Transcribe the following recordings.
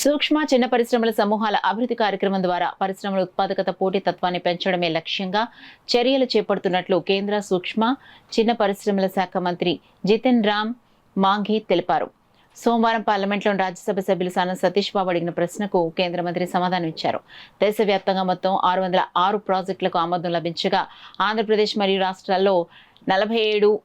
సూక్ష్మ చిన్న పరిశ్రమల సమూహాల అభివృద్ధి కార్యక్రమం ద్వారా పరిశ్రమల ఉత్పాదకత పోటీతత్వాన్ని పెంచడమే లక్ష్యంగా చర్యలు చేపడుతున్నట్లు కేంద్ర సూక్ష్మ చిన్న పరిశ్రమల శాఖ మంత్రి జితిన్ రామ్ మాంఘీ తెలిపారు. సోమవారం పార్లమెంట్లోని రాజ్యసభ సభ్యులు సానం సతీష్ బాబు అడిగిన ప్రశ్నకు కేంద్ర మంత్రి సమాధానం ఇచ్చారు. దేశవ్యాప్తంగా మొత్తం 606 ప్రాజెక్టులకు ఆమోదం లభించగా ఆంధ్రప్రదేశ్ మరియు రాష్ట్రాల్లో 47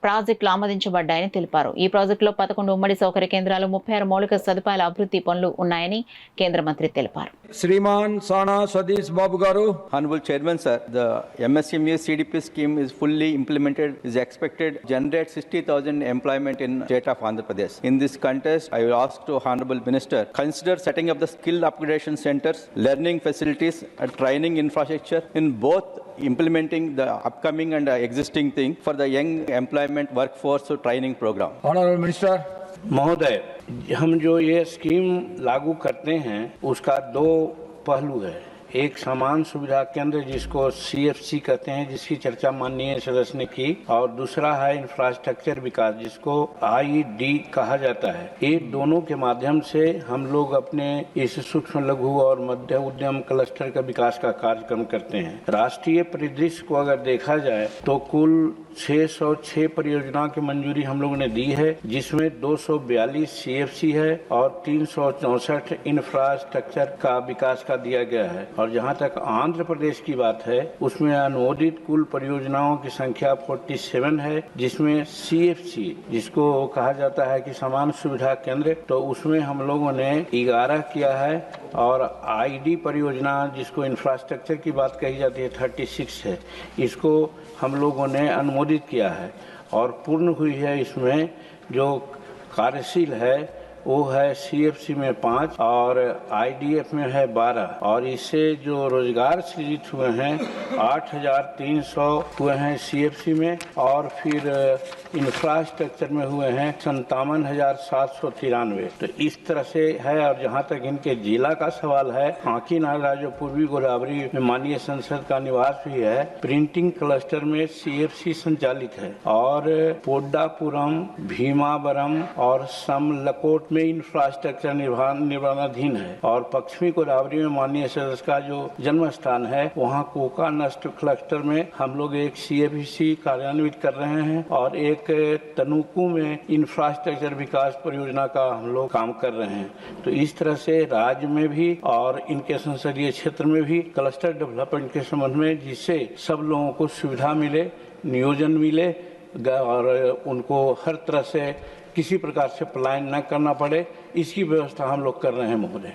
ప్రాజెక్టులు ఆమోదించబడ్డాయని తెలిపారు. ఈ ప్రాజెక్టులో 11 ఉమ్మడి సౌకర్య కేంద్రాలు, 36 మౌలిక సదుపాయాల అభివృద్ధి పనులు ఉన్నాయని కేంద్ర మంత్రి తెలిపారు. శ్రీమాన్ సానా సతీష్ బాబు గారు. Honorable Chairman, sir, the MSME CDP scheme is fully implemented, is expected to generate 60,000 employment in state of Andhra Pradesh. In this context, I will ask to Honorable Minister, consider setting up the skill upgradation centers, learning facilities and training infrastructure in both implementing the upcoming and existing thing for the young employment workforce training program. Honorable Minister. महोदय, हम जो ये scheme लागू करते हैं उसका दो पहलू है। एक समान सुविधा केंद्र जिसको CFC कहते हैं, जिसकी चर्चा माननीय सदस्य ने की, और दूसरा है इंफ्रास्ट्रक्चर विकास जिसको IED कहा जाता है। ये दोनों के माध्यम से हम लोग अपने इस सूक्ष्म लघु और मध्य उद्यम क्लस्टर का विकास का कार्यक्रम करते हैं। राष्ट्रीय परिदृश्य को अगर देखा जाए तो कुल 606 परियोजनाओं की मंजूरी हम लोगों ने दी है, जिसमें 242 CFC है और 364 इंफ्रास्ट्रक्चर का विकास का दिया गया है। और जहां तक आंध्र प्रदेश की बात है, उसमें अनुमोदित कुल परियोजनाओं की संख्या 47 है, जिसमें CFC जिसको कहा जाता है कि समान सुविधा केंद्र, तो उसमें हम लोगों ने 11 किया है, और ID परियोजना जिसको इंफ्रास्ट्रक्चर की बात कही जाती है 36 है, इसको हम लोगों ने अनुमोदित किया है। और पूर्ण हुई है इसमें जो कार्यशील है वो है CFC में 5 और IDF में है 12, और इससे जो रोजगार सृजित हुए हैं 8,300 हुए हैं CFC में, और फिर इंफ्रास्ट्रक्चर में हुए हैं 57,793। तो इस तरह से है। और जहाँ तक इनके जिला का सवाल है, काकीनाडा जो पूर्वी गोदावरी में माननीय संसद का निवास भी है, प्रिंटिंग क्लस्टर में CFC संचालित है, और पोड्डापुरम, भीमावरम और समलकोट में इंफ्रास्ट्रक्चर निर्माणाधीन है। और पश्चिमी गोदावरी में माननीय सदस्य का जो जन्म स्थान है, वहाँ कोका नस्ट क्लस्टर में हम लोग एक CFC कार्यान्वित कर रहे हैं, और एक तनुकू में इंफ्रास्ट्रक्चर विकास परियोजना का हम लोग काम कर रहे हैं। तो इस तरह से राज्य में भी और इनके संसदीय क्षेत्र में भी क्लस्टर डेवलपमेंट के संबंध में, जिससे सब लोगों को सुविधा मिले, नियोजन मिले, और उनको हर तरह से किसी प्रकार से पलायन न करना पड़े, इसकी व्यवस्था हम लोग कर रहे हैं महोदय।